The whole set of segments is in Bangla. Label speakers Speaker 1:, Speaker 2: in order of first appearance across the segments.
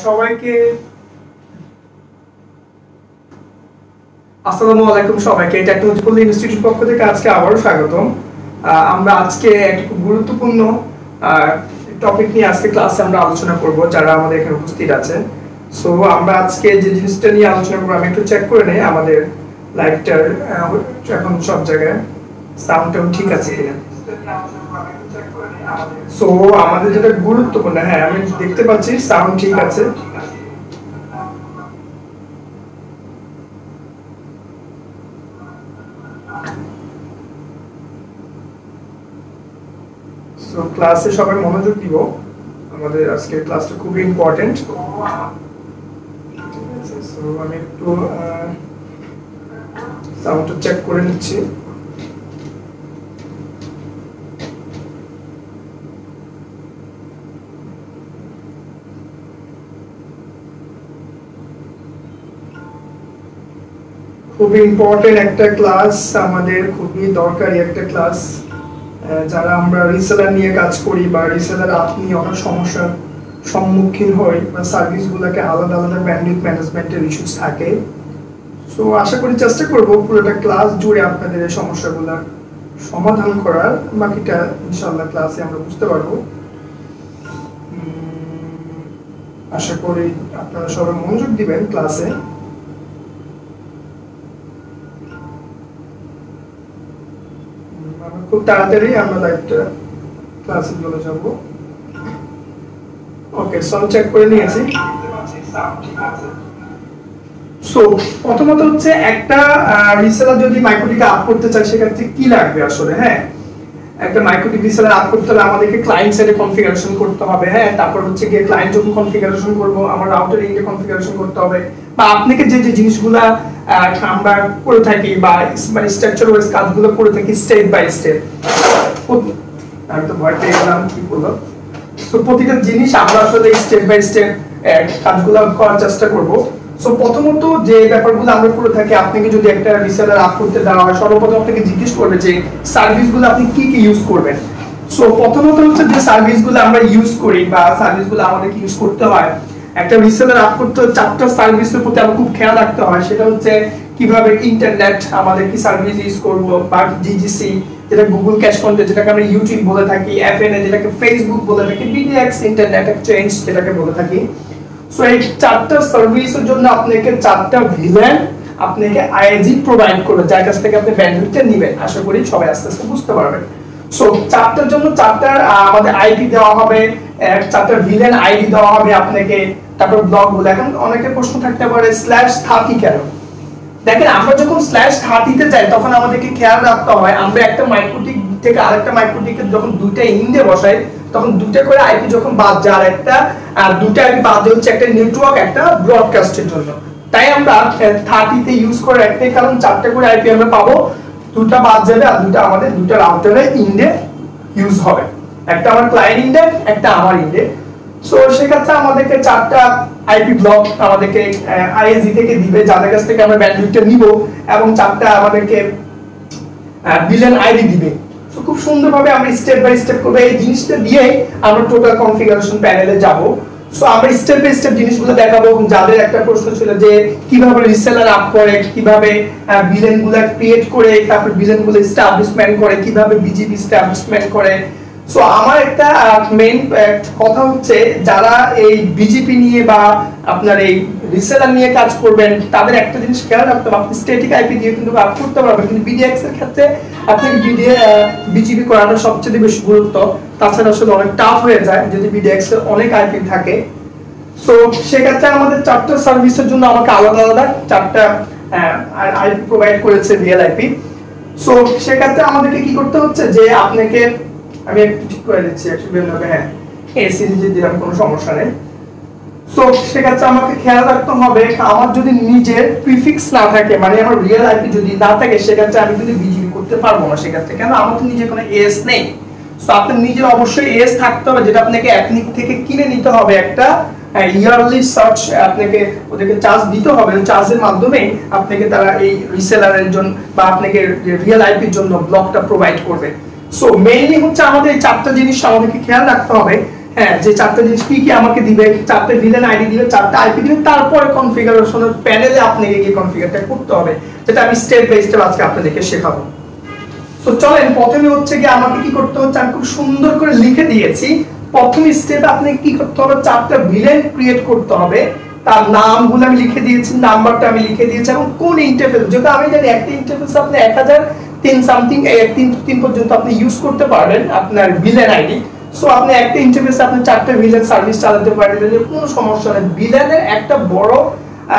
Speaker 1: সবাইকে আসসালামু আলাইকুম। সবাইকে টেকনোলজি পল্লী ইনস্টিটিউট পক্ষ থেকে আজকে আবারও স্বাগতম। আমরা আজকে একটা খুব গুরুত্বপূর্ণ টপিক নিয়ে আজকে ক্লাসে আমরা আলোচনা করব, যারা আমাদের এখানে উপস্থিত আছে। সো আমরা আজকে যে জিনিসটা নিয়ে আলোচনা করব, আমি একটু চেক করে নেই আমাদের লাইভটার এখন সব জায়গায় সাউন্ডটাও ঠিক আছে কিনা। সো আমাদের যেটা গুরুত্বপূর্ণ, হ্যাঁ আমি দেখতে পাচ্ছি সাউন্ড ঠিক আছে। সো ক্লাসে সবাই মনোযোগ দিব, আমাদের আজকের ক্লাসটা খুবই ইম্পর্টেন্ট। সো আমি একটু সাউন্ডটা চেক করে নিচ্ছি। খুবই ইম্পর্টেন্ট একটা ক্লাস, আমাদের খুবই দরকারি একটা ক্লাস। যারা আমরা রিসেলার নিয়ে কাজ করি বা রিসেলার অ্যাপ নিয়ে অনেক সমস্যার সম্মুখীন হই বা সার্ভিসগুলোকে আলাদা আলাদা ব্যান্ডউইথ ম্যানেজমেন্টের ইস্যুস থাকে। সো আশা করি চেষ্টা করব পুরোটা ক্লাস জুড়ে আপনাদের এই সমস্যাগুলোর সমাধান করার। বাকিটা ইনশাআল্লাহ ক্লাসে আমরা বুঝতে পারবো। আশা করি আপনারা সবাই মনোযোগ দিবেন ক্লাসে। খুব তাড়াতাড়ি আমরা লাইভটা ক্লাসে চলে যাব। ওকে, সাউন্ড চেক করে নিয়েছি। সো প্রথমত হচ্ছে একটা রিসেলার যদি মাইক্রোটিকে আপ করতে চায় সেক্ষেত্রে কি লাগবে আসলে। হ্যাঁ, একটা মাইক্রোটিক রিসেলার আপ করতে হলে আমাদেরকে ক্লায়েন্ট সাইডে কনফিগারেশন করতে হবে। হ্যাঁ, তারপর হচ্ছে গিয়ে ক্লায়েন্ট যখন কনফিগারেশন করব, আমার রাউটার এন্ডে কনফিগারেশন করতে হবে, বা আপনাকে যে যে জিনিসগুলা আমরা করে থাকি বা মানে স্ট্রাকচার ওয়াইজ কাজগুলো করে থাকি স্টেপ বাই স্টেপ। আমি তো ভয় পেয়ে গেলাম কি বলবো। সো প্রতিটা জিনিস আমরা আসলে স্টেপ বাই স্টেপ কাজগুলো করার চেষ্টা করব। সো প্রথমত যে ব্যাপারগুলো আমরা করে থাকি, আপনাকে যদি একটা রিসেলার আপ করতে দেওয়া হয়, সর্বপ্রথম আপনাকে জিজ্ঞেস করবে যে সার্ভিসগুলো আপনি কি কি ইউজ করবেন। সো প্রথমত হচ্ছে যে সার্ভিসগুলো আমরা ইউজ করি বা সার্ভিসগুলো আমাদেরকে ইউজ করতে হয়, একটা রিসেলার আপ করতে চারটা সার্ভিসের প্রতি আমাদের খুব খেয়াল রাখতে হয়। সেটা হচ্ছে কিভাবে ইন্টারনেট আমাদের কি সার্ভিস ইউজ করব, বা জিজিসি যেটা গুগল ক্যাশ কন্টেন্ট যেটাকে আমরা ইউটিউব বলে থাকি, এফএনএ যেটাকে ফেসবুক বলে থাকি, বিডিএক্স ইন্টারনেট এক্সচেঞ্জ যেটাকে বলে থাকি। সো এই চারটা সার্ভিসের জন্য আপনাকে চারটা ভিলেন আপনাকে আইএজি প্রোভাইড করবে, যার কাছ থেকে আপনি ব্যান্ডউইথটা নেবেন। আশা করি সবাই আস্তে আস্তে বুঝতে পারবেন। সো চারটার জন্য চারটা আমাদের আইপি দেওয়া হবে, চারটা ভিলেন আইডি দেওয়া হবে আপনাকে। তারপর ব্লকগুলো, এখন অনেকের প্রশ্ন থাকতে পারে /30 কেন। দেখেন, আমরা যখন /30 তে যাই তখন আমাদেরকে খেয়াল রাখতে হয় আমরা একটা মাইক্রোটিক থেকে আরেকটা মাইক্রোটিকে যখন দুইটা ইন্ডে বসাই তখন দুটো করে আইপি যখন বাদ যায়, আর একটা দুটো আইপি বাদ হচ্ছে একটা নেটওয়ার্ক একটা ব্রডকাস্টের জন্য। তাই আমরা 30 তে ইউজ করে একটাই কারণ, চারটা করে আইপি আমরা পাবো, দুটো বাদ যাবে আর দুটো আমাদের দুটো রাউটারে ইন্ডে ইউজ হবে, একটা আমার ক্লায়েন্ট ইন্ডে একটা আমার ইন্ডে। সো সেক্ষেত্রে আমাদেরকে চারটা আইপি ব্লক আমাদেরকে আইএসজি থেকে দিবে, যাদের কাছ থেকে আমরা ব্যান্ডউইথটা নিব, এবং চারটা আমাদেরকে ভিলেন আইডি দিবে। সো খুব সুন্দরভাবে আমরা স্টেপ বাই স্টেপ করব, এই জিনিসটা দিয়ে আমরা টোটাল কনফিগারেশন প্যানেলে যাব। সো আমরা স্টেপ বাই স্টেপ জিনিসগুলো দেখাবো। যাদের একটা প্রশ্ন ছিল যে কিভাবে রিসেলার আপ করে, কিভাবে ভিলেনগুলো ক্রিয়েট করে, তারপর ভিলেনগুলো এস্টাবলিশমেন্ট করে, কিভাবে বিজিপি এস্টাবলিশমেন্ট করে। সো আমার একটা মেইন কথা হচ্ছে, যারা এই বিজিপি নিয়ে বা আপনার এই রিসেলার নিয়ে কাজ করবেন তাদের একটা জিনিস খেয়াল রাখতে হবে, আপনি স্ট্যাটিক আইপি দিয়ে কিন্তু আপ করতে পারবেন, কিন্তু বিডিএক্স এর ক্ষেত্রে আপনাকে বিজিপি করাটা সবচেয়ে বেশি গুরুত্ব। তাছাড়া আসলে অনেক টাফ হয়ে যায় যদি বিডিএক্স এর অনেক আইপি থাকে। সো সেক্ষেত্রে আমাদের চারটা সার্ভিসের জন্য আমাকে আলাদা আলাদা চারটা আইপি প্রোভাইড করেছে রিয়েল আইপি। সো সেক্ষেত্রে আমাদেরকে কি করতে হচ্ছে যে আপনাকে আমি একটু ঠিক করে দিচ্ছি, হ্যাঁ এই সিরিজে দিলাম, কোনো সমস্যা নেই। সো সেক্ষেত্রে আমাকে খেয়াল রাখতে হবে আমার যদি নিজের প্রিফিক্স না থাকে, মানে আমার রিয়েল আইপি যদি না থাকে, সেক্ষেত্রে আমি কিন্তু বিজিবি করতে পারবো না। সেক্ষেত্রে কেন, আমার তো নিজে কোনো এস নেই। সো আপনার নিজের অবশ্যই এস থাকতে হবে, যেটা আপনাকে অ্যাপনিক থেকে কিনে নিতে হবে। একটা ইয়ারলি সার্চ আপনাকে ওদেরকে চার্জ দিতে হবে, চার্জের মাধ্যমে আপনাকে তারা এই রিসেলারের জন্য বা আপনাকে রিয়েল আইপির জন্য ব্লকটা প্রোভাইড করবে। সো মেইনলি হচ্ছে আমাদের এই চারটা জিনিস আমাদেরকে খেয়াল রাখতে হবে। হ্যাঁ যে চারটা জিনিস কি কি আমাকে দিবে, চারটা ভিলেন আইডি দিবে, চারটা আইপি দিবে, তারপরে কনফিগারেশনের প্যানেলে আপনাকে গিয়ে কনফিগারটা করতে হবে, যেটা আমি স্টেপ বাই স্টেপ আজকে আপনাদেরকে শেখাবো। তো চলেন প্রথমে হচ্ছে কি আমাকে কি করতে হচ্ছে, আমি খুব সুন্দর করে লিখে দিয়েছি। প্রথম স্টেপে আপনাকে কি করতে হবে, চারটা ভিলেন ক্রিয়েট করতে হবে, তার নামগুলো আমি লিখে দিয়েছি, নাম্বারটা আমি লিখে দিয়েছি, এবং কোন ইন্টারফেস, যেটা আমি জানি একটা ইন্টারফেস আপনি 1003 সামথিং 3 পর্যন্ত আপনি ইউজ করতে পারবেন আপনার ভিলেন আইডি। সো আপনি একটা ইন্টারফেসে আপনি চারটা ভিলেন সার্ভিস চালাতে পারবেন, কোনো সমস্যা নেই। ভিলেনের একটা বড়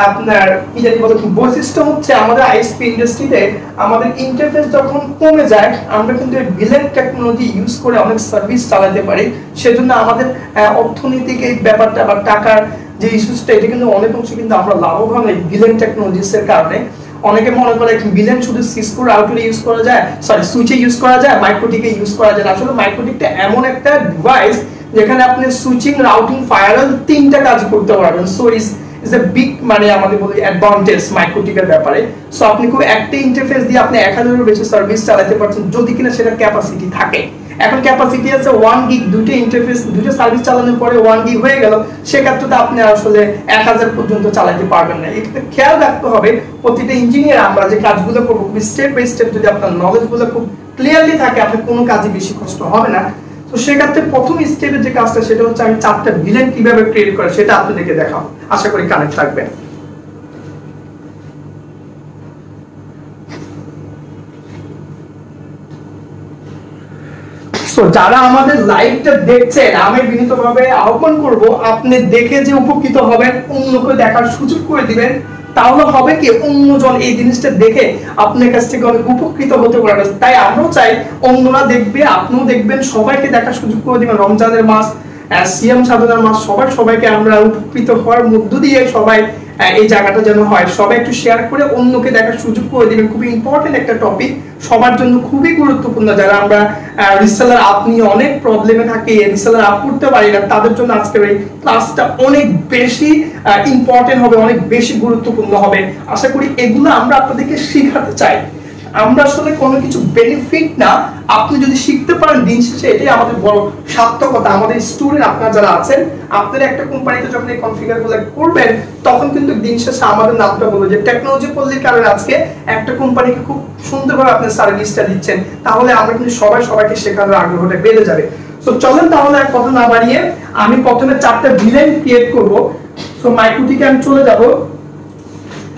Speaker 1: আপনার কি জানি বলে বৈশিষ্ট্য হচ্ছে আমাদের আইএসপি ইন্ডাস্ট্রিতে আমাদের ইন্টারফেস যখন কমে যায়, আমরা কিন্তু ভিলেন টেকনোলজি ইউজ করে অনেক সার্ভিস চালাতে পারি। সেজন্য আমাদের অর্থনৈতিক এই ব্যাপারটা বা টাকার যে ইস্যুসটা, এটা কিন্তু অনেক অংশে কিন্তু আমরা লাভবান এই ভিলেন টেকনোলজিসের কারণে। অনেকে মনে করে ভিলেন শুধু সিসকো রাউটারে ইউজ করা যায়, সরি সুইচে ইউজ করা যায়, মাইক্রোটিকে ইউজ করা যায়। আসলে মাইক্রোটিকটা এমন একটা ডিভাইস যেখানে আপনি সুইচিং, রাউটিং, ফায়ারওয়াল তিনটা কাজ করতে পারবেন। সো ইজ এ বিগ মানে আমাদের বলি অ্যাডভান্টেজ মাইক্রোটিকের ব্যাপারে। সো আপনি খুব একটা ইন্টারফেস দিয়ে আপনি 1000-এরও বেশি সার্ভিস চালাতে পারছেন, যদি কিনা সেটা ক্যাপাসিটি থাকে। এখন ক্যাপাসিটি আছে 1 গিগ, দুটো ইন্টারফেস দুটো সার্ভিস চালানোর পরে 1 গিগ হয়ে গেল, সেক্ষেত্রে আপনি আসলে 1000 পর্যন্ত চালাতে পারবেন না। এটা খেয়াল রাখতে হবে প্রতিটা ইঞ্জিনিয়ার, আমরা যে কাজগুলো করবো খুব স্টেপ বাই স্টেপ যদি আপনার নলেজগুলো খুব ক্লিয়ারলি থাকে, আপনার কোনো কাজই বেশি কষ্ট হবে না। তো সেক্ষেত্রে প্রথম স্টেপের যে কাজটা সেটা হচ্ছে আমি চারটা ভিলেন কিভাবে ক্রিয়েট করে সেটা আপনাদেরকে দেখাবো, আশা করি কানেক্ট থাকবেন। সো যারা আমাদের লাইভটা দেখছেন, আমি বিনীতভাবে আহ্বান করব আপনি দেখে যে উপকৃত হবেন, অন্যকে দেখার সুযোগ করে দিবেন। তাহলে হবে কি অন্যজন এই জিনিসটা দেখে আপনার কাছ থেকে অনেক উপকৃত হতে পারবে। তাই আমরাও চাই অন্যরা দেখবে, আপনিও দেখবেন, সবাইকে দেখার সুযোগ করে দিবেন। রমজানের মাস, সিয়াম সাধনার মাস, সবাইকে আমরা উপকৃত হওয়ার মধ্য দিয়ে সবাই এই জায়গাটা যেন হয়, সবাই একটু শেয়ার করে অন্যকে দেখার সুযোগ করে দিবেন। খুবই ইম্পর্টেন্ট একটা টপিক, সবার জন্য খুবই গুরুত্বপূর্ণ। যারা আমরা রিসেলার আপ নিয়ে অনেক প্রবলেমে থাকি, রিসেলার আপ করতে পারি না, তাদের জন্য আজকের এই ক্লাসটা অনেক বেশি ইম্পর্টেন্ট হবে, অনেক বেশি গুরুত্বপূর্ণ হবে। আশা করি এগুলো আমরা আপনাদেরকে শেখাতে চাই। আমরা আসলে কোনো কিছু বেনিফিট না, আপনি যদি শিখতে পারেন দিন শেষে এটাই আমাদের বড় সার্থকতা। আমাদের স্টুডেন্ট আপনারা যারা আছেন, আপনারা একটা কোম্পানিতে যখন এই কনফিগারগুলো করবেন, তখন কিন্তু দিন শেষে আমাদের নামটা বলবো যে টেকনোলজি পল্লীর কারণে আজকে একটা কোম্পানিকে খুব সুন্দরভাবে আপনি সার্ভিসটা দিচ্ছেন। তাহলে আমরা কিন্তু সবাইকে শেখানোর আগ্রহটা বেড়ে যাবে। তো চলেন তাহলে এক কথা না বাড়িয়ে আমি প্রথমে চারটা ভিলেন ক্রিয়েট করব। সো মাইক্রোটিকে আমি চলে যাব,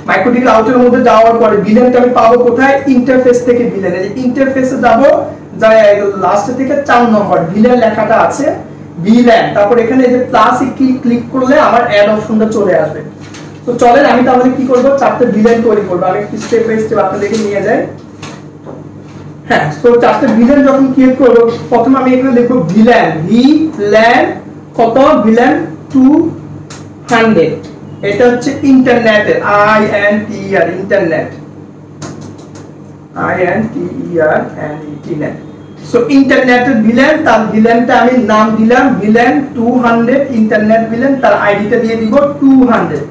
Speaker 1: মাইক্রোটিক রাউটারের মধ্যে যাওয়ার পরে ভিলেনটা আমি পাবো কোথায়, ইন্টারফেস থেকে ভিলেন, এই ইন্টারফেসে যাব, যাই লাস্ট থেকে 4 নম্বর ভিলেন লেখাটা আছে, ভিলেন, তারপর এখানে এই যে প্লাস ক্লিক করলে আমার অ্যাড অপশনটা চলে আসবে। তো চলেন আমি তাহলে কি করব, চারটা ভিলেন তৈরি করব। আমি একটু স্টেপ বাই স্টেপ আপনাদেরকে নিয়ে যাই। হ্যাঁ, তো চারটা ভিলেন যখন ক্রিয়েট করব, প্রথমে আমি এখানে লিখব ভিলেন, কত, ভিলেন 200, এটা হচ্ছে ইন্টারনেটের, INTER ইন্টারনেট, INTERNET। সো ইন্টারনেটের ভিলেন, তার ভিলেনটা আমি নাম দিলাম ভিলেন 200, ইন্টারনেট ভিলেন, তার আইডিটা দিয়ে দিব 200,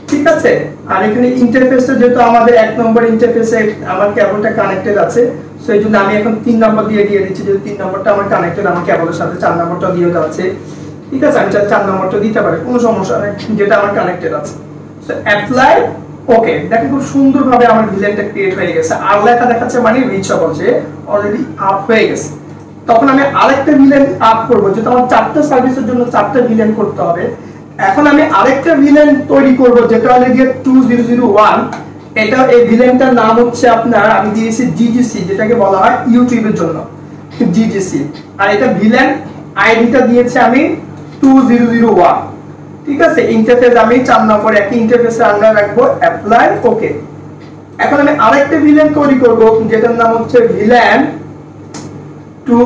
Speaker 1: ঠিক আছে। আর এখানে ইন্টারফেসটা যেহেতু আমাদের 1 নম্বর ইন্টারফেসে আমার কেবলটা কানেক্টেড আছে, সো এই জন্য আমি এখন 3 নম্বর দিয়ে দিচ্ছি, যেহেতু 3 নম্বরটা আমার কানেক্টেড আমার কেবলের সাথে, 4 নম্বরটা দিয়ে যাচ্ছে, ঠিক আছে। আমি 4 নম্বরটা দিতে পারি, কোনো সমস্যা নেই, যেটা আমার কানেক্টেড আছে। সো অ্যাপ্লাই, ওকে, দেখেন খুব সুন্দরভাবে আমার ভিলেনটা ক্রিয়েট হয়ে গেছে। আর লেখা দেখাচ্ছে মানে রিচেবল, যে অলরেডি আপ হয়ে গেছে। তখন আমি আরেকটা ভিলেন আপ করব, যেটা আমার 4টা সার্ভিসের জন্য 4টা ভিলেন করতে হবে। এখন আমি আরেকটা ভিলেন তৈরি করব, যেটা অলরেডি 2001, এটা এই ভিলেনটার নাম হচ্ছে আপনার আমি দিয়েছি GGC, যেটাকে বলা হয় ইউটিউবের জন্য GGC। আর এটা ভিলেন আইডিটা দিয়েছি আমি 2001, ঠিক আছে। ইন্টারফেস আমি 4 নম্বর একই ইন্টারফেসে আন্ডার রাখবো, অ্যাপ্লাই, ওকে। এখন আমি আরেকটা ভিলেন তৈরি করব, যেটার নাম হচ্ছে ভিলেন 2,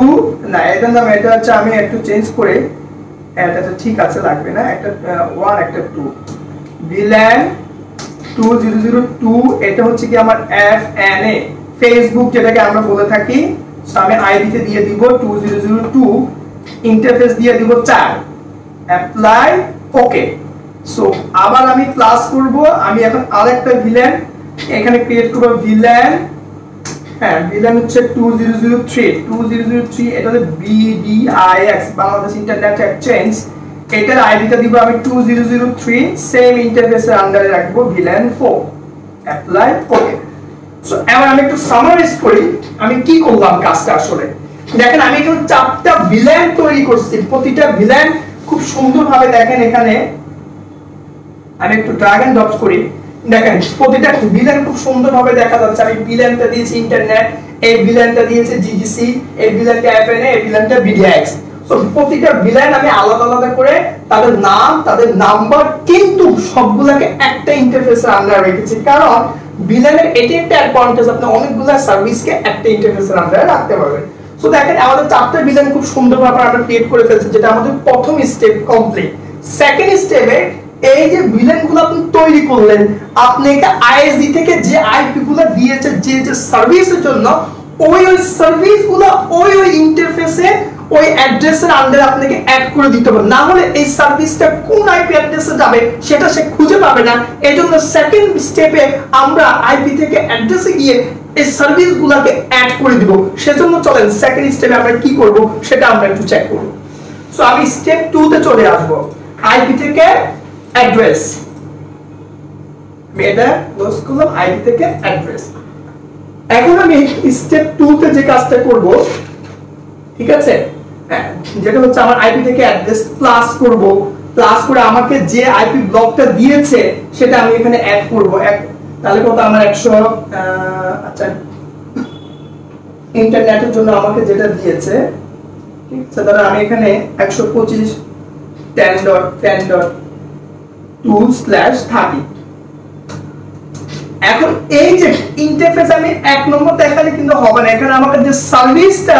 Speaker 1: না এটার নাম, এটা হচ্ছে আমি একটু চেঞ্জ করে, এটা তো ঠিক আছে, লাগবে না, একটা 1 একটা 2, ভিলেন 2002, এটা হচ্ছে কি আমার FNA, ফেসবুক যেটাকে আমরা বলে থাকি। সো আমি আইডিতে দিয়ে দিব 2002, ইন্টারফেস দিয়ে দিব 4, অ্যাপ্লাই, ওকে। সো আবার আমি প্লাস করব, আমি এখন আরেকটা ভিলেন এখানে ক্রিয়েট করব, ভিলেন হ্যাঁ VLAN হচ্ছে 2003 এটা হচ্ছে BDIX বাংলাদেশ ইন্টারনেট এক্সচেঞ্জ। এটার আইডিটা দিব আমি 2003, সেম ইন্টারফেসের আন্ডারে রাখবো VLAN 4 অ্যাপ্লাই ওকে। সো এবার আমি একটু সামারাইজ করি আমি কি করলাম কাজটা আসলে। দেখেন আমি এখন 4টা VLAN তৈরি করছি, প্রতিটা VLAN খুব সুন্দরভাবে দেখেন এখানে আমি একটু ড্র্যাগ এন্ড ড্রপ করি, দেখেন প্রতিটা VLAN খুব সুন্দরভাবে দেখা যাচ্ছে। আমি VLANটা দিয়েছি ইন্টারনেট, এই VLANটা দিয়েছে GGC, এই VLANটা FNA, এই VLANটা BDX। সো প্রতিটা VLAN আমি আলাদা আলাদা করে তাদের নাম, তাদের নাম্বার, কিন্তু সবগুলোকে একটা ইন্টারফেসের আন্ডারে রেখেছি, কারণ VLAN এর এটি একটা অ্যাডভান্টেজ, আপনি অনেকগুলো সার্ভিসকে একটা ইন্টারফেসের আন্ডারে রাখতে পারবেন। সো দেখেন আমাদের 4টা VLAN খুব সুন্দরভাবে আমরা ক্রিয়েট করে ফেলছি, যেটা আমাদের প্রথম স্টেপ কমপ্লিট। সেকেন্ড স্টেপে এই যে VLAN গুলো আপনি তৈরি করলেন, আপনাকে আইএসডি থেকে যে আইপি গুলো দিয়েছে যে যে সার্ভিসের জন্য, ওই সার্ভিস গুলো ওই ইন্টারফেসে ওই অ্যাড্রেসের আন্ডারে আপনাকে অ্যাড করে দিতে হবে, না হলে এই সার্ভিসটা কোন আইপি অ্যাড্রেসে যাবে সেটা সে খুঁজে পাবে না। এজন্য সেকেন্ড স্টেপে আমরা আইপি থেকে অ্যাড্রেসে গিয়ে এই সার্ভিসগুলোকে অ্যাড করে দিব। সেজন্য চলেন সেকেন্ড স্টেপে আমরা কি করব সেটা আমরা একটু চেক করব। সো আমি স্টেপ 2 তে চলে আসব, আইপি থেকে অ্যাড্রেস। মেটা ক্লোজ করলাম, আইপি থেকে অ্যাড্রেস। এখন আমি স্টেপ 2 তে যে কাজটা করব, ঠিক আছে, যেটা হচ্ছে আমার আইপি থেকে অ্যাড্রেস প্লাস করব, প্লাস করে আমাকে যে আইপি ব্লকটা দিয়েছে সেটা আমি এখানে অ্যাড করব। তাহলে কত আমার 100, আচ্ছা ইন্টারনেটের জন্য আমাকে যেটা দিয়েছে, ঠিক আছে, তাহলে আমি এখানে 125.10.10.2/30। এখন এই যে ইন্টারফেস আমি 1 নম্বর দেখালে কিন্তু হবে না, এখানে আমাকে যে সার্ভিসটা,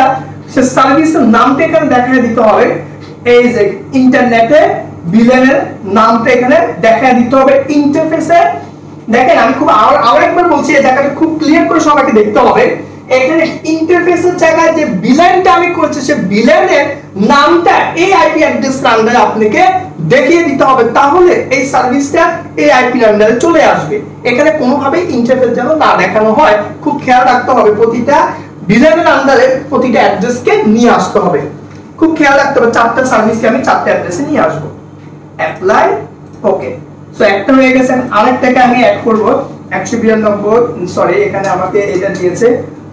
Speaker 1: সে সার্ভিসের নামটা এখানে দেখায় দিতে হবে। এই যে ইন্টারনেটে VLAN এর নামটা এখানে দেখায় দিতে হবে ইন্টারফেসে। দেখেন আমি খুব আরেকবার বলছি, এই জায়গাটা খুব ক্লিয়ার করে সবাইকে দেখতে হবে। এখানে ইন্টারফেসের জায়গায় যে VLANটা আমি করছি, সে VLAN এর নামটা এই আইপি অ্যাড্রেসের আন্ডারে আপনাকে দেখিয়ে দিতে হবে, তাহলে এই সার্ভিসটা এই আইপি আন্ডারে চলে আসবে। এখানে কোনোভাবে ইন্টারফেস যেন না দেখানো হয়, খুব খেয়াল রাখতে হবে। প্রতিটা VLAN এর আন্ডারে প্রতিটা অ্যাড্রেসকে নিয়ে আসতে হবে, খুব খেয়াল রাখতে হবে। 4টা সার্ভিসকে আমি 4টা অ্যাড্রেসে নিয়ে আসব। Apply okay. সো একটা হয়ে গেছে, আরেকটাকে আমি অ্যাড করব 192, সরি এখানে আমাকে এটা দিয়েছে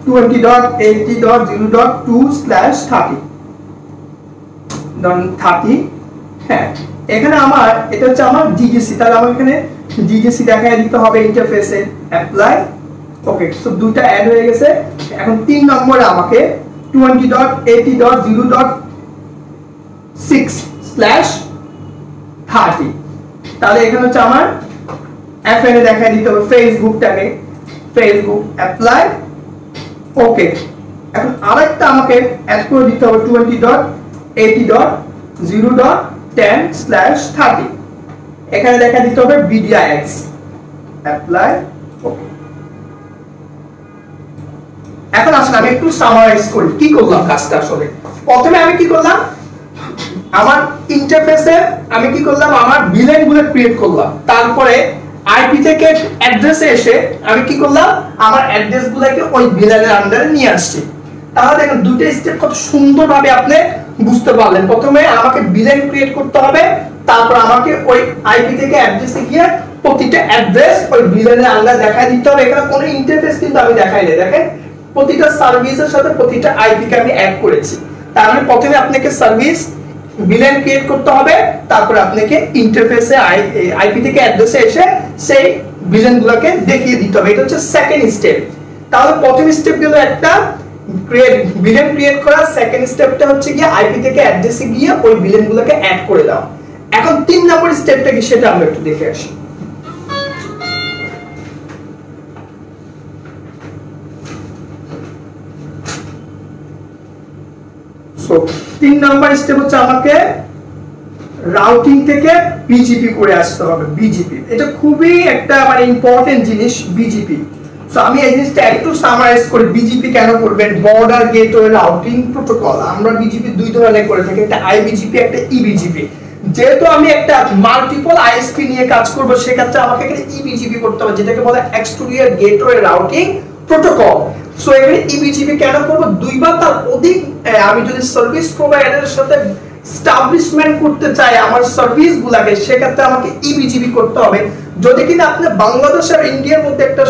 Speaker 1: 20.80.0.2/30। হ্যাঁ এখানে আমার এটা হচ্ছে আমার জিজিসি, তাহলে আমার এখানে জিজিসি দেখায় দিতে হবে ইন্টারফেসে। Apply okay. সো দুটো অ্যাড হয়ে গেছে। এখন 3 নম্বরে আমাকে 20.80.0.6/30, তাহলে এখানে হচ্ছে আমার এফএনএ দেখায় দিতে হবে ফেসবুকটাকে, ফেসবুক। Apply okay. এখন আরেকটা আমাকে অ্যাড করে দিতে হবে 20.80.0.10/30, এখানে দেখা দিতে হবে BDIX। Apply okay. এখন আসলে আমি একটু সামারাইজ করি কি করলাম কাজটা আসলে। প্রথমে আমি কি করলাম, আমার ইন্টারফেসে আমি কি করলাম, আমার VLAN গুলো ক্রিয়েট করলাম, তারপরে আইপি থেকে অ্যাড্রেসে এসে আমি কি করলাম, আমার অ্যাড্রেস গুলোকে ওই VLAN এর আন্ডারে নিয়ে আসছি। তাহলে দেখেন দুটো স্টেপ কত সুন্দরভাবে আপনি বুঝতে পারলেন। প্রথমে আমাকে VLAN ক্রিয়েট করতে হবে, তারপর আমাকে ওই আইপি থেকে অ্যাড্রেসে গিয়ে প্রতিটা অ্যাড্রেস ওই VLAN এর আন্ডারে দেখাই দিতে হবে। এখানে কোনো ইন্টারফেস কিন্তু আমি দেখাই নাই, দেখেন প্রতিটা সার্ভিসের সাথে প্রতিটা আইপি কে আমি অ্যাড করেছি। তার মানে প্রথমে আপনাকে সার্ভিস VLAN ক্রিয়েট করতে হবে, তারপর আপনাকে ইন্টারফেসে আইপি থেকে অ্যাড্রেসে এসে সেই VLAN গুলোকে দেখিয়ে দিতে হবে। এটা হচ্ছে সেকেন্ড স্টেপ। তাহলে প্রথম স্টেপ গেল একটা VLAN ক্রিয়েট করা, সেকেন্ড স্টেপটা হচ্ছে গিয়ে আইপি থেকে অ্যাড্রেসে গিয়ে ওই VLAN গুলোকে অ্যাড করে দাও। এখন 3 নম্বর স্টেপটা কি সেটা আমরা একটু দেখে আসি। সো 3 নাম্বার স্টেপ হচ্ছে আমাকে রাউটিং থেকে বিজিপি করে আসতে হবে। বিজিপি এটা খুবই একটা মানে ইম্পর্টেন্ট জিনিস, বিজিপি। সো আমি এই জিনিসটা একটু সামারাইজ করি, বিজিপি কেন করবেন। বর্ডার গেটওয়ে রাউটিং প্রোটোকল আমরা বিজিপি দুই ধরনের করে থাকি, একটা আইবিজিপি, একটা ইবিজিপি। যেহেতু আমি একটা মাল্টিপল আইএসপি নিয়ে কাজ করব, সেক্ষেত্রে আমাকে একটা ইবিজিপি করতে হবে, যেটাকে বলে exterior gateway routing protocol. So এখানে ইবিজিবি কেন করব, 2 বা তার অধিক আমি যদি সার্ভিস প্রোভাইডারের সাথে এস্টাবলিশমেন্ট করতে চাই আমার সার্ভিসগুলোকে, সেক্ষেত্রে আমাকে ইবিজিবি করতে হবে। যদি কিনা আপনি বাংলাদেশ আর ইন্ডিয়ার মধ্যে একটা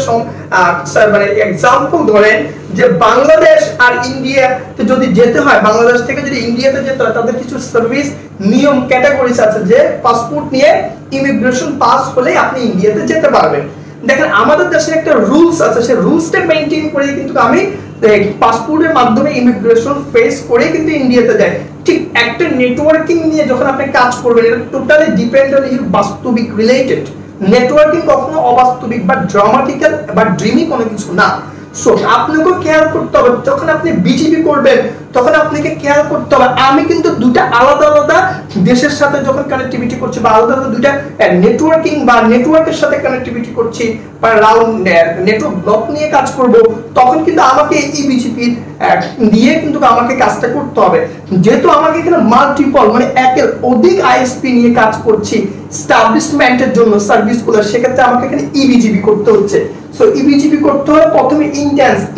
Speaker 1: মানে এক্সাম্পল ধরেন যে বাংলাদেশ আর ইন্ডিয়াতে যদি যেতে হয়, বাংলাদেশ থেকে যদি ইন্ডিয়াতে যেতে হয়, তাদের কিছু সার্ভিস নিয়ম ক্যাটাগরিজ আছে যে পাসপোর্ট নিয়ে ইমিগ্রেশন পাস হলে আপনি ইন্ডিয়াতে যেতে পারবেন। দেখেন আমাদের দেশে একটা রুলস আছে, সেই রুলসটা মেইনটেইন করে কিন্তু আমি পাসপোর্টের মাধ্যমে ইমিগ্রেশন ফেস করে কিন্তু ইন্ডিয়াতে যাই। ঠিক একটা নেটওয়ার্কিং নিয়ে যখন আপনি কাজ করবেন, এটা টোটালি ডিপেন্ড অন ইউর বাস্তবিক রিলেটেড। নেটওয়ার্কিং কখনো অবাস্তবিক বা ড্রামাটিক্যাল বা ড্রিমি কোনো কিছু না। সো আপনাকে খেয়াল করতে হবে যখন আপনি বিজিবি করবেন তখন আপনাকে খেয়াল করতে হবে আমি কিন্তু দুটো আলাদা আলাদা দেশের সাথে যখন কানেক্টিভিটি করছি বা আলাদা আলাদা দুটো নেটওয়ার্কিং বা নেটওয়ার্কের সাথে কানেক্টিভিটি করছি বা রাউন্ড নেটওয়ার্ক ব্লক নিয়ে কাজ করব, তখন কিন্তু আমাকে এই বিজিপি দিয়ে কিন্তু আমাকে কাজটা করতে হবে। যেহেতু আমাকে এখানে মাল্টিপল মানে একের অধিক আইএসপি নিয়ে কাজ করছি এস্টাবলিশমেন্টের জন্য সার্ভিসগুলো, সেক্ষেত্রে আমাকে এখানে ইবিজিবি করতে হচ্ছে। সো ইবিজিবি করতে হবে প্রথমে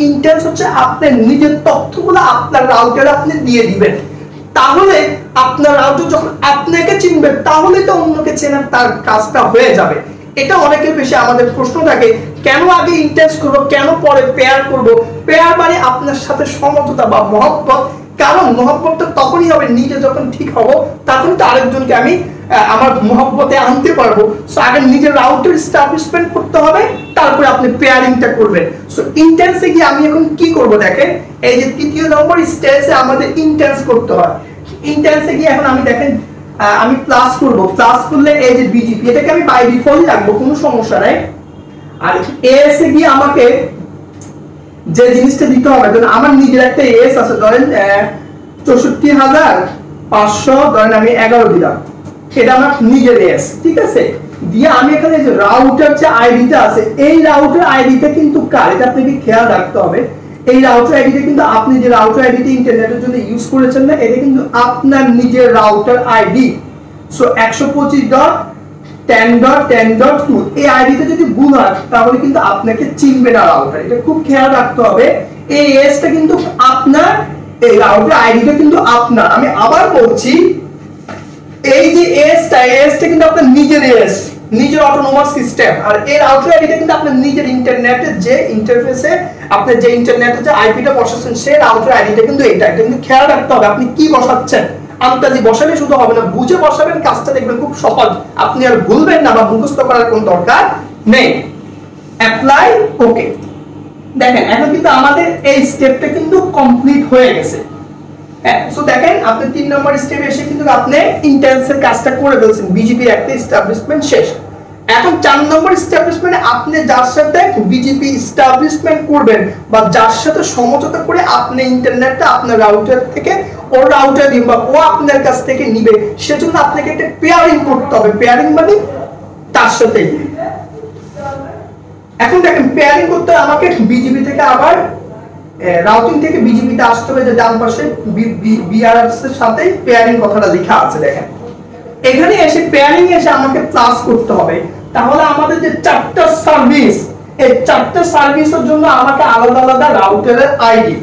Speaker 1: ইন্টেন্স হচ্ছে আপনার নিজের তথ্যগুলো আপনার রাউটারে আপনি দিয়ে দিবেন, তাহলে আপনার রাউটার যখন আপনাকে চিনবে তাহলে তো অন্যকে চেনার তার কাজটা হয়ে যাবে। এটা অনেকের বেশি আমাদের প্রশ্ন থাকে, কেন আগে ইন্টেন্স করব, কেন পরে পেয়ার করব? পেয়ার মানে আপনার সাথে সমঝোতা বা মহব্বত, কারণ মহব্বতটা তখনই হবে নিজে যখন ঠিক হব, তখন তো আরেকজনকে আমি আমার মহব্বতে আনতে পারবো। সো আগে নিজের রাউটার এস্টাবলিশমেন্ট করতে হবে, তারপরে আপনি পেয়ারিংটা করবেন। সো ইন্টেন্সে গিয়ে আমি এখন কি করব দেখেন, এই যে তৃতীয় নম্বর স্টেজে আমাদের ইন্টেন্স করতে হয়। ইন্টেন্সে গিয়ে এখন আমি দেখেন আমি প্লাস করব, প্লাস করলে এই যে বিজিপি এটাকে আমি বাই ডিফল্ট রাখবো, কোনো সমস্যা নাই। আর এস এ গিয়ে আমাকে যে জিনিসটা দিতে হবে, ধরেন আমার নিজের একটা এস আছে, ধরেন 64,500, ধরেন আমি 11 দিলাম, সেটা আমার নিজের এস, ঠিক আছে। দিয়ে আমি এখানে যে রাউটার যে আইডিটা আছে, এই রাউটার আইডিটা কিন্তু কার, এটা আপনাকে খেয়াল রাখতে হবে। এই রাউটার আইডিটা কিন্তু আপনি যে রাউটার আইডিটা ইন্টারনেটের জন্য ইউজ করেছেন না, এটা কিন্তু আপনার নিজের রাউটার আইডি। সো 125.10.10.2 এই আইডিটা যদি ভুল হয় তাহলে কিন্তু আপনাকে চিনবে না রাউটার, এটা খুব খেয়াল রাখতে হবে। এই এসটা কিন্তু আপনার, এই রাউটার আইডিটা কিন্তু আপনার। আমি আবার বলছি, এই যে এসটা কিন্তু আপনার নিজের এস, নিজের অটোনোমাস সিস্টেম, আর এর রাউটার আইডিটা কিন্তু আপনার নিজের ইন্টারনেটে যে ইন্টারফেসে আপনি যে ইন্টারনেটে যে আইপিটা বসাচ্ছেন সেই রাউটার আইডিটা কিন্তু এটা কিন্তু খেয়াল রাখতে হবে আপনি কি বসাচ্ছেন। আন্তাজি বসালে শুধু হবে না, বুঝে বসাবেন, কাজটা দেখবেন খুব সহজ, আপনি আর ভুলবেন না বা মুখস্থ করার কোনো দরকার নেই। অ্যাপ্লাই, ওকে। দেখেন এখন কিন্তু আমাদের এই স্টেপটা কিন্তু কমপ্লিট হয়ে গেছে। সো দেখেন আপনি 3 নম্বর স্টেপে এসে কিন্তু আপনি ইন্টেন্সের কাজটা করে ফেলছেন, বিজিপি একটা এস্টাবলিশমেন্ট শেষ। এখন 4 নম্বর এস্টাবলিশমেন্টে আপনি যার সাথে বিজিপি এস্টাবলিশমেন্ট করবেন বা যার সাথে সমঝোতা করে আপনি ইন্টারনেটটা আপনার রাউটার থেকে ওর রাউটার দিন বা ও আপনার কাছ থেকে নিবে, সেজন্য আপনাকে একটা পেয়ারিং করতে হবে। পেয়ারিং মানে তার সাথে। এখন দেখেন পেয়ারিং করতে আমাকে বিজিপি থেকে আবার রাউটিং থেকে বিজিপিতে আসতে হবে, যে ডান পাশে বিআরএস এর সাথে পেয়ারিং কথাটা লেখা আছে। দেখেন এখানে এসে পেয়ারিং এসে আমাকে প্লাস করতে হবে, তাহলে আমাদের যে 4টা সার্ভিস, এই 4টা সার্ভিসের জন্য আমাকে আলাদা আলাদা রাউটারের আইডি।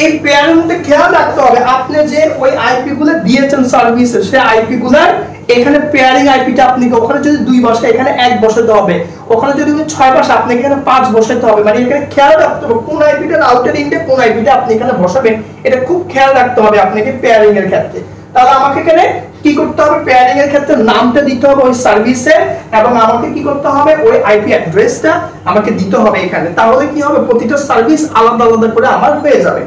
Speaker 1: এই পেয়ারিং মধ্যে খেয়াল রাখতে হবে আপনি যে ওই আইপি গুলো দিয়েছেন সার্ভিসে, সেই আইপি গুলার এখানে পেয়ারিং আইপিটা আপনি ওখানে যদি 2 বসে এখানে 1 বসাতে হবে, ওখানে যদি 6 বসে আপনাকে এখানে 5 বসাতে হবে। মানে এখানে খেয়াল রাখতে হবে কোন আইপিটা রাউটার ইনডে কোন আইপিটা আপনি এখানে বসাবেন, এটা খুব খেয়াল রাখতে হবে আপনাকে পেয়ারিং এর ক্ষেত্রে। তাহলে আমাকে এখানে কি করতে হবে, পেয়ারিং এর ক্ষেত্রে নামটা দিতে হবে ওই সার্ভিসে, এবং আমাকে কি করতে হবে ওই আইপি অ্যাড্রেসটা আমাকে দিতে হবে এখানে। তাহলে কি হবে প্রতিটা সার্ভিস আলাদা আলাদা করে আমার হয়ে যাবে।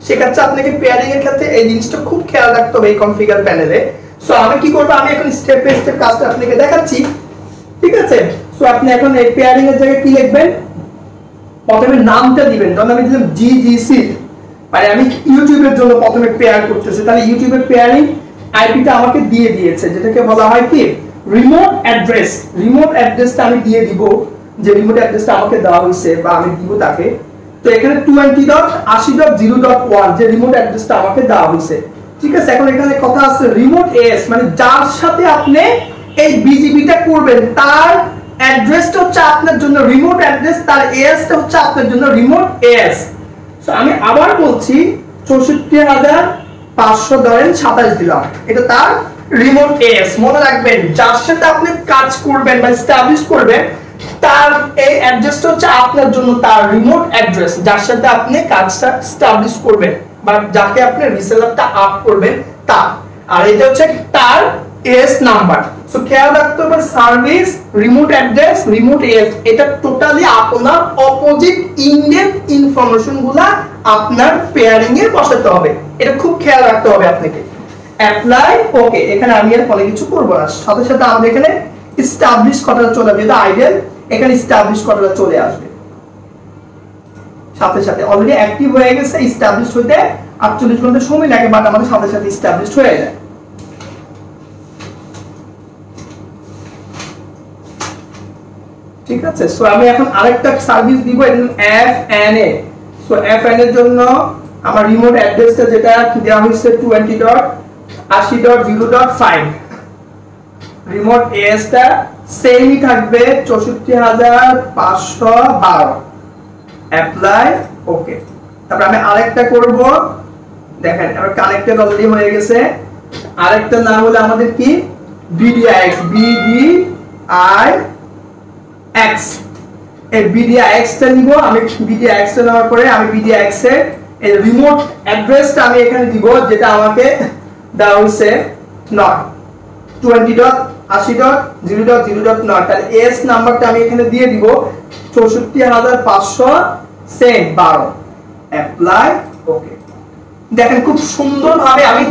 Speaker 1: সেক্ষেত্রে আপনাকে পেয়ারিং এর ক্ষেত্রে এই জিনিসটা খুব খেয়াল রাখতে হবে এই কনফিগার প্যানেলে। সো আমি কি করব, আমি এখন স্টেপ বাই স্টেপ কাজটা আপনাকে দেখাচ্ছি, ঠিক আছে। সো আপনি এখন এই পেয়ারিং এর জায়গায় কি লিখবেন, প্রথমে নামটা দিবেন। তখন আমি দিলাম জিজিসি, মানে আমি ইউটিউবের জন্য প্রথমে পেয়ার করতেছি, তাহলে ইউটিউবের পেয়ারিং আইপিটা আমাকে দিয়ে দিয়েছে, যেটাকে বলা হয় কি রিমোট অ্যাড্রেস। রিমোট অ্যাড্রেসটা আমি দিয়ে দিব, যে রিমোট অ্যাড্রেসটা আমাকে দেওয়া হয়েছে বা আমি দিব তাকে। তো এখানে 20.80.0.1 যে রিমোট অ্যাড্রেসটা আমাকে দেওয়া হয়েছে, ঠিক আছে। এখন এখানে কথা আছে রিমোট এস, মানে যার সাথে আপনি এই বিজিবিটা করবেন তার অ্যাড্রেসটা হচ্ছে আপনার জন্য রিমোট অ্যাড্রেস, তার এসটা হচ্ছে আপনার জন্য রিমোট এস। সো আমি আবার বলছি 64,500 ধরেন 27 দিলাম, এটা তার রিমোট এস। মনে রাখবেন যার সাথে আপনি কাজ করবেন বা এস্টাবলিশ করবেন তার এই অ্যাড্রেসটা হচ্ছে আপনার জন্য তার রিমোট অ্যাড্রেস, যার সাথে আপনি কাজটা এস্টাবলিশ করবেন বা যাকে আপনি রিসেলারটা আপ করবেন তা। আর এটা হচ্ছে তার এস নাম্বার। সো খেয়াল রাখতে হবে service remote address remote S, এটা টোটালি আপনার অপোজিট ইনডেপথ ইনফরমেশন গুলা আপনার পেয়ারিং এ বসাতে হবে, এটা খুব খেয়াল রাখতে হবে আপনাকে। অ্যাপ্লাই ওকে, এখানে আমি আর কোনো কিছু করব না, সাথে সাথে আমাদের এখানে এস্টাবলিশ কথাটা চলে আসবে, এটা আইডিয়াল, এখানে এস্টাবলিশ কথাটা চলে আসবে সাথে সাথে। অলরেডি অ্যাক্টিভ হয়ে গেছে, এস্টাবলিশ হতে 48 ঘন্টা সময় লাগে, বাট আমাদের সাথে সাথে এস্টাবলিশ হয়ে যায়। ঠিক আছে, সো আমি এখন আরেকটা সার্ভিস দিব, এফএনএ। সো এফএনএ এর জন্য আমার রিমোট অ্যাড্রেসটা যেটা দেওয়া হয়েছে 20.80.0.5, রিমোট এসটা সেমই থাকবে 64,512। Apply okay. তারপর আমি আরেকটা করব, দেখেন আমার কানেক্টেড অলরেডি হয়ে গেছে। আরেকটা নাম হলো আমাদের কি বিডিআইএক্স, বিডিআইএক্স। এই বিডিআইএক্স টা নিব আমি, বিডিআইএক্স টা নেওয়ার পরে আমি বিডিআইএক্স এর এই রিমোট অ্যাড্রেসটা আমি এখানে দিব যেটা আমাকে দেওয়া হয়েছে নট 20.80.0.0.0, তাহলে এস নাম্বারটা আমি এখানে দিয়ে দিব 64,500 সেম 12। Apply okay. দেখেন খুব সুন্দরভাবে আমি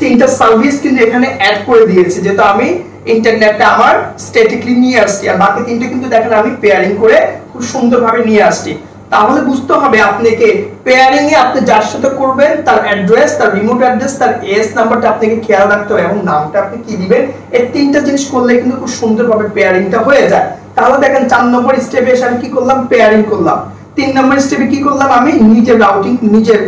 Speaker 1: তিনটা সার্ভিস কিন্তু এখানে অ্যাড করে দিয়েছি, যেটা আমি ইন্টারনেটটা আমার স্ট্যাটিকলি নিয়ে আসছি, আর বাকি তিনটা কিন্তু দেখেন আমি পেয়ারিং করে খুব সুন্দরভাবে নিয়ে আসছি। তাহলে বুঝতে হবে আপনাকে পেয়ারিং এ আপনি যার সাথে করবেন তার অ্যাড্রেস, তার রিমোট অ্যাড্রেস, তার এস নাম্বারটা আপনাকে খেয়াল রাখতে হবে এবং নামটা আপনি কি দিবেন, এই তিনটা জিনিস করলে কিন্তু খুব সুন্দরভাবে পেয়ারিংটা হয়ে যায়। তাহলে দেখেন 4 নম্বর স্টেপে এসে আমি কি করলাম, পেয়ারিং করলাম। 3 নম্বর স্টেপে কি করলাম, আমি নিজের রাউটিং নিজের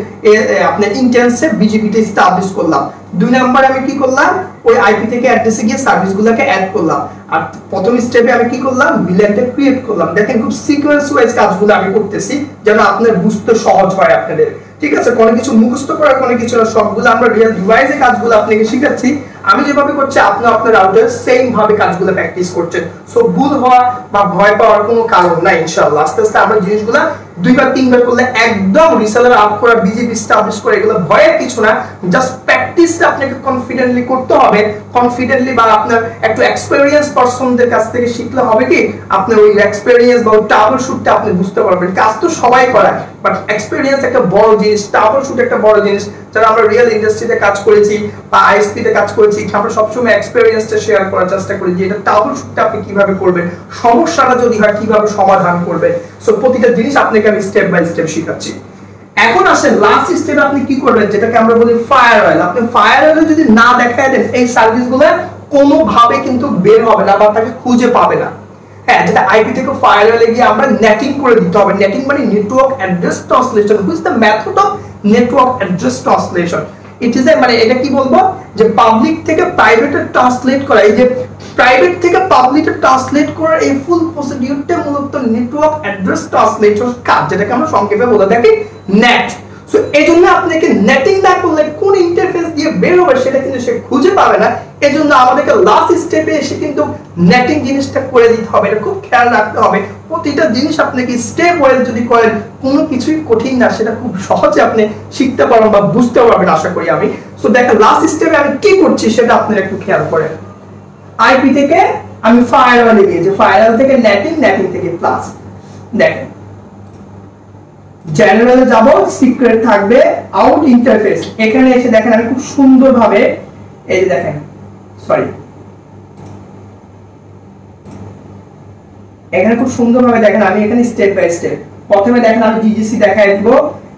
Speaker 1: আপনার ইন্টেন্সে বিজিপিতে এস্টাবলিশ করলাম। 2 নম্বরে আমি কি করলাম, ওই আইপি থেকে অ্যাড্রেসে গিয়ে সার্ভিসগুলোকে অ্যাড করলাম। আর প্রথম স্টেপে আমি কি করলাম, ভিলেনটা ক্রিয়েট করলাম। দেখেন খুব সিকোয়েন্স ওয়াইজ কাজগুলো আমি করতেছি যেন আপনাদের বুঝতে সহজ হয় আপনাদের। ঠিক আছে, কোনো কিছু মুখস্থ করার কোনো কিছু না, সবগুলো আমরা রিয়েল ডিভাইসে কাজগুলো আপনাকে শিখাচ্ছি। আমি যেভাবে করছি আপনি আপনার রাউটার সেম ভাবে কাজগুলো প্র্যাকটিস করছেন। সো ভুল হওয়া বা ভয় পাওয়ার কোনো কারণ নাই ইনশাআল্লাহ। আস্তে আস্তে আমরা জিনিসগুলো 2বার 3বার করলে একদম রিসেলার আপ করা বিজেপি এস্টাবলিশ করে এগুলো ভয়ের কিছু না, জাস্ট প্র্যাকটিসটা আপনাকে কনফিডেন্টলি করতে হবে। কনফিডেন্টলি বা আপনার একটু এক্সপেরিয়েন্স পারসনদের কাছ থেকে শিখলে হবে কি আপনার ওই এক্সপেরিয়েন্স বা ওই ট্রাবল শুটটা আপনি বুঝতে পারবেন। কাজ তো সবাই করে, বাট এক্সপেরিয়েন্স একটা বড় জিনিস, ট্রাবল শুট একটা বড় জিনিস। যারা আমরা রিয়েল ইন্ডাস্ট্রিতে কাজ করেছি বা আইএসপি তে কাজ করেছি, আমরা সবসময় এক্সপেরিয়েন্সটা শেয়ার করার চেষ্টা করি যে এটা ট্রাবল শুটটা আপনি কিভাবে করবেন, সমস্যাটা যদি হয় কিভাবে সমাধান করবেন। সো প্রতিটা জিনিস আপনাকে আমি স্টেপ বাই স্টেপ শেখাচ্ছি। এখন আসেন লাস্ট স্টেপে আপনি কি করবেন, যেটাকে আমরা বলি ফায়ারওয়েল। আপনি ফায়ারওয়েলে যদি না দেখায় দেন এই সার্ভিসগুলো কোনোভাবে কিন্তু বের হবে না বা তাকে খুঁজে পাবে না। হ্যাঁ, যেটা আইপি থেকে ফায়ারওয়েলে গিয়ে আমরা নেটিং করে দিতে হবে। নেটিং মানে network address translation. Which the method of network address translation? It is মানে এটা কি বলবো যে পাবলিক থেকে প্রাইভেটে ট্রান্সলেট করা, এই যে প্রাইভেট থেকে পাবলিকে ট্রান্সলেট করার এই ফুল প্রসিডিউরটা মূলত নেটওয়ার্ক অ্যাড্রেস ট্রান্সলেশন কাজ, যেটাকে আমরা সংক্ষেপে বলে থাকি নেট। সো এইজন্য আপনাকে নেটিং না করলে কোন ইন্টারফেস দিয়ে বের হবে সেটা কিন্তু সে খুঁজে পাবে না। এজন্য আমাদেরকে লাস্ট স্টেপে এসে কিন্তু নেটিং জিনিসটা করে দিতে হবে। এটা খুব খেয়াল রাখতে হবে। প্রতিটা জিনিস আপনাকে স্টেপ ওয়াইজ যদি করেন কোনো কিছুই কঠিন না, সেটা খুব সহজে আপনি শিখতে পারবেন বা বুঝতে পারবেন আশা করি আমি। সো দেখেন লাস্ট স্টেপে আমি কি করছি সেটা আপনারা একটু খেয়াল করেন। আইপি থেকে আমি ফায়ারওয়ালে গিয়েছি, ফায়ারওয়াল থেকে নেটিং, নেটিং থেকে প্লাস। দেখেন জেনারেলে যাব, সিক্রেট থাকবে, আউট ইন্টারফেস। এখানে এসে দেখেন আমি খুব সুন্দরভাবে এই যে দেখেন সরি এখানে খুব সুন্দরভাবে দেখেন আমি এখানে স্টেপ বাই স্টেপ প্রথমে দেখেন আমি জিজিসি দেখাই দিব,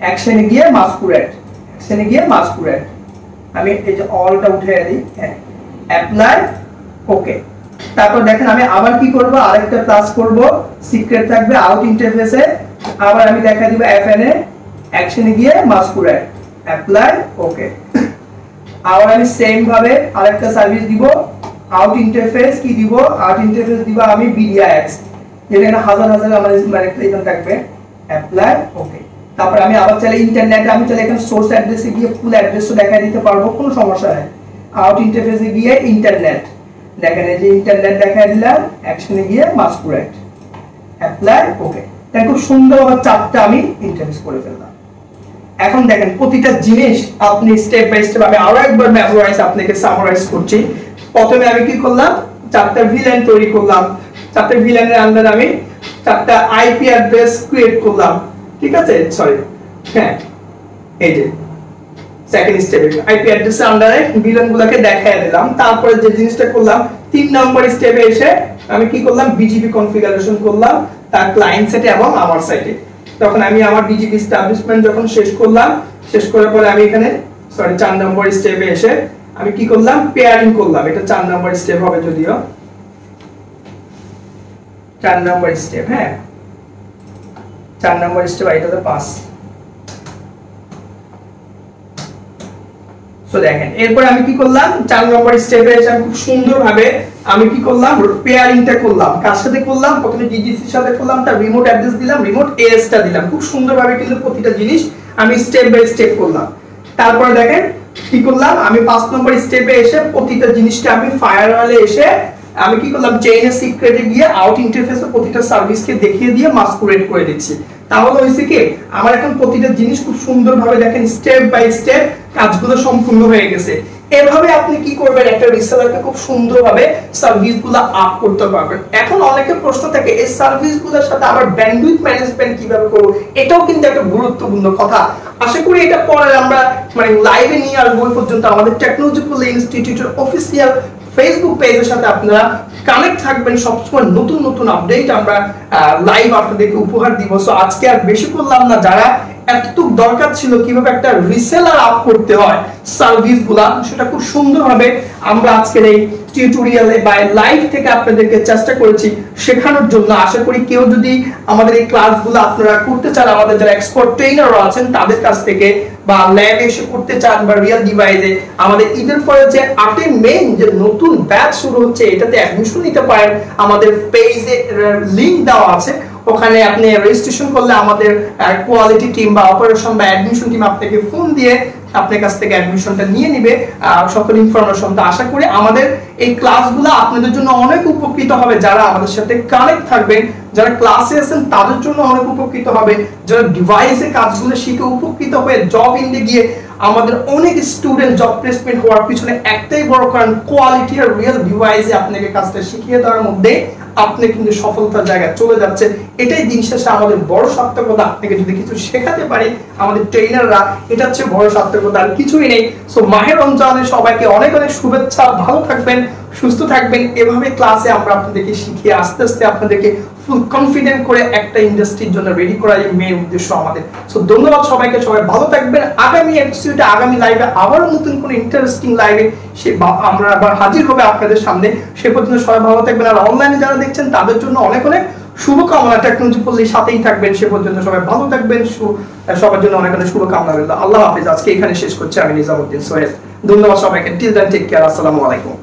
Speaker 1: অ্যাকশনে গিয়ে মাস্কুরেট, অ্যাকশনে গিয়ে মাস্কুরেট। আমি এই যে অলটা উঠিয়ে দিই, অ্যাপ্লাই ওকে। তারপর দেখেন আমি আবার কি করব, আরেকটা প্লাস করব, সিক্রেট থাকবে, আউট ইন্টারফেসে আবার আমি দেখা দিব এফএনএ, অ্যাকশনে গিয়ে মাস্কুরেট, অ্যাপ্লাই ওকে। আবার আমি সেম ভাবে আরেকটা সার্ভিস দিব, আউট ইন্টারফেস কি দিব, আউট ইন্টারফেস দিব আমি বিডিআইএক্স, যেখানে হাজার হাজার আমাদের মানে এখানে থাকবে, অ্যাপ্লাই ওকে। তারপর আমি আবার চাইলে ইন্টারনেটে আমি চাইলে এখানে সোর্স অ্যাড্রেসে গিয়ে ফুল অ্যাড্রেসও দেখাই দিতে পারবো, কোনো সমস্যা নেই। আউট ইন্টারফেসে গিয়ে ইন্টারনেট দেখেন, এই যে ইন্টারনেট দেখাই দিলাম, অ্যাকশনে গিয়ে মাস্কুরেট অ্যাপ্লাই, ওকে। তাই খুব সুন্দরভাবে চারটা আমি ইন্টারফেস করে ফেললাম। এখন দেখেন প্রতিটা জিনিস আপনি স্টেপ বাই স্টেপ, আমি আরো একবার মেমোরাইজ আপনাকে সামারাইজ করছি। প্রথমে আমি কি করলাম, চারটা ভিলেন তৈরি করলাম, চারটা ভিলেনের আন্ডারে আমি চারটা আইপি অ্যাড্রেস ক্রিয়েট করলাম, ঠিক আছে, সরি, হ্যাঁ, এই যে সেকেন্ড স্টেপে আইপি অ্যাড্রেসের আন্ডারে ভিলেনগুলোকে দেখায় দিলাম। তারপরে যে জিনিসটা করলাম 3 নম্বর স্টেপে এসে আমি কি করলাম, বিজিপি কনফিগারেশন করলাম তার ক্লায়েন্ট সাইটে এবং আমার সাইটে। তখন আমি আমার বিজিপি এস্টাবলিশমেন্ট যখন শেষ করলাম, শেষ করার পরে আমি এখানে 4 নম্বর স্টেপে এসে আমি কি করলাম, পেয়ারিং করলাম। এটা 4 নম্বর স্টেপ হবে, যদিও 4 নম্বর স্টেপ, হ্যাঁ 4 নম্বর স্টেপ, এটাতে 5। তো দেখেন এরপর আমি কি করলাম, 4 নম্বর স্টেপে এসে আমি খুব সুন্দরভাবে আমি কি করলাম, পেয়ারিংটা করলাম। কার সাথে করলাম, প্রথমে ডিজিসির সাথে করলাম, তার রিমোট অ্যাড্রেস দিলাম, রিমোট এএসটা দিলাম। খুব সুন্দরভাবে কিন্তু প্রতিটা জিনিস আমি স্টেপ বাই স্টেপ করলাম। তারপরে দেখেন কি করলাম, আমি 5 নম্বর স্টেপে এসে প্রতিটা জিনিসটা আমি ফায়ারওয়ালে এসে আমি কি করলাম, চেইন সিক্রেটে গিয়ে আউট ইন্টারফেসে প্রতিটা সার্ভিসকে দেখিয়ে দিয়ে মাস্কুরেট করে দিচ্ছি। তাহলে হইছে কি, আমার এখন প্রতিটা জিনিস খুব সুন্দরভাবে দেখেন স্টেপ বাই স্টেপ কাজগুলো সম্পূর্ণ হয়ে গেছে। এভাবে আপনি কি করবেন, একটা রিসেলারকে খুব সুন্দরভাবে সার্ভিসগুলো আপ করতে পারবেন। এখন অনেকের প্রশ্ন থাকে এই সার্ভিসগুলোর সাথে আবার ব্যান্ডউইথ ম্যানেজমেন্ট কিভাবে করব, এটাও কিন্তু একটা গুরুত্বপূর্ণ কথা। আশা করি এটা পরে আমরা মানে লাইভে নিয়ে আসবো। ওই পর্যন্ত আমাদের টেকনোলজিক্যাল ইনস্টিটিউটের অফিসিয়াল ফেসবুক পেজের সাথে আপনারা কানেক্ট থাকবেন। সবসময় নতুন নতুন আপডেট আমরা লাইভ আপনাদেরকে উপহার দিব। সো আজকে আর বেশি করলাম না, যারা এতটুকু দরকার ছিল কিভাবে একটা রিসেলার আপ করতে হয় সার্ভিসগুলা, সেটা খুব সুন্দরভাবে আমরা আজকের এই টিউটোরিয়ালে বা লাইভ থেকে আপনাদেরকে চেষ্টা করেছি শেখানোর জন্য। আশা করি কেউ যদি আমাদের এই ক্লাসগুলো আপনারা করতে চান, আমাদের যারা এক্সপার্ট ট্রেনাররা আছেন তাদের কাছ থেকে, বা ল্যাবে এসে করতে চান, বা রিয়েল ডিভাইসে, আমাদের ঈদের পরে যে 8 মে যে নতুন ব্যাচ শুরু হচ্ছে এটাতে অ্যাডমিশন নিতে পারেন। আমাদের পেজে লিংক দেওয়া আছে, ওখানে আপনি রেজিস্ট্রেশন করলে আমাদের কোয়ালিটি টিম বা অপারেশন বা অ্যাডমিশন টিম আপনাকে ফোন দিয়ে আপনার কাছ থেকে অ্যাডমিশনটা নিয়ে নিবে সকল ইনফরমেশন। তো আশা করি আমাদের এই ক্লাসগুলো আপনাদের জন্য অনেক উপকৃত হবে। যারা আমাদের সাথে কানেক্ট থাকবেন, যারা ক্লাসে আছেন তাদের জন্য অনেক উপকৃত হবে, যারা ডিভাইসে কাজগুলো শিখে উপকৃত হয়ে জব ইন্ডে গিয়ে আমাদের অনেক স্টুডেন্ট জব প্লেসমেন্ট হওয়ার পিছনে একটাই বড় কারণ, কোয়ালিটি আর রিয়েল ডিভাইসে আপনাকে কাজটা শিখিয়ে দেওয়ার মধ্যে আপনি কিন্তু সফলতার জায়গায় চলে যাচ্ছে। এটাই দিন শেষে আমাদের বড় সার্থকতা। আপনাকে যদি কিছু শেখাতে পারি আমাদের ট্রেনাররা, এটা হচ্ছে বড় সার্থকতা, আর কিছুই নেই। সো মাহে রমজানের সবাইকে অনেক অনেক শুভেচ্ছা। ভালো থাকবেন, সুস্থ থাকবেন। এভাবে ক্লাসে আমরা আপনাদেরকে শিখিয়ে আস্তে আস্তে আপনাদেরকে ফুল কনফিডেন্ট করে একটা ইন্ডাস্ট্রির জন্য রেডি করাই মেইন উদ্দেশ্য আমাদের। সো ধন্যবাদ সবাইকে, সবাই ভালো থাকবেন। আগামী এপিসোডে, আগামী লাইভে আবার নতুন কোনো ইন্টারেস্টিং লাইভে আমরা আবার হাজির হবে আপনাদের সামনে। সে পর্যন্ত সবাই ভালো থাকবেন। আর অনলাইনে যারা দেখছেন তাদের জন্য অনেক অনেক শুভকামনা। টেকনোলজি পল্লীর সাথেই থাকবেন। সে পর্যন্ত সবাই ভালো থাকবেন। সবার জন্য অনেক অনেক শুভকামনা রইল। আল্লাহ হাফেজ। আজকে এখানে শেষ করছি আমি নিজামুদ্দিন সোহেল। ধন্যবাদ সবাইকে। Till then, take care. আসসালামু আলাইকুম।